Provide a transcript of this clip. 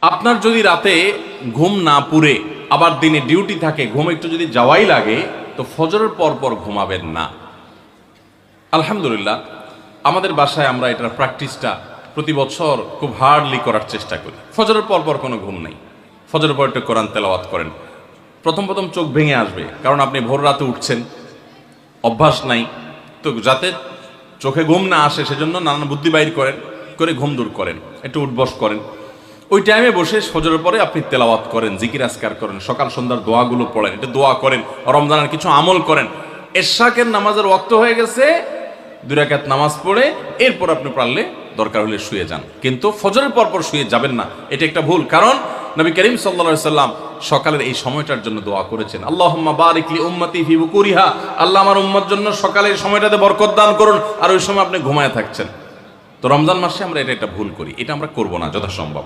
আপনার যদি রাতে ঘুম না পুরে আবার দিনে ডিউটি থাকে, ঘুম একটু যদি যাওয়াই লাগে, তো ফজরের পর পর ঘুমাবেন না। আলহামদুলিল্লাহ, আমাদের বাসায় আমরা এটার প্র্যাকটিসটা প্রতি বছর খুব হার্ডলি করার চেষ্টা করি। ফজরের পর পর কোনো ঘুম নেই, ফজরের পর একটু কোরআন তেলাওয়াত করেন। প্রথম প্রথম চোখ ভেঙে আসবে, কারণ আপনি ভোর রাতে উঠছেন, অভ্যাস নাই। তো যাতে চোখে ঘুম না আসে সেজন্য নানান বুদ্ধি বাইর করেন, করে ঘুম দূর করেন, একটু উঠবস করেন। ওই টাইমে বসে ফজরের পরে আপনি তেলাওয়াত করেন, জিকির আজকার করেন, সকাল সন্ধ্যার দোয়াগুলো পড়েন, এটা দোয়া করেন, রমজানের কিছু আমল করেন। এশাকের নামাজের ওয়াক্ত হয়ে গেছে, 2 রাকাত নামাজ পড়ে এরপর আপনি পারলে দরকার হলে শুয়ে যান, কিন্তু ফজরের পর পর শুয়ে যাবেন না। এটা একটা ভুল, কারণ নবী করিম সাল্লাল্লাহু আলাইহি সাল্লাম সকালের এই সময়টার জন্য দোয়া করেছেন, আল্লাহুম্মা বারিক লি উম্মতি ফি বুকুরিহা, আল্লাহ আমার উম্মত জন্য সকালের সময়টাতে বরকত দান করুন। আর ওই সময় আপনি ঘুমায় থাকছেন। তো রমজান মাসে আমরা এটা একটা ভুল করি, এটা আমরা করব না যথাসম্ভব।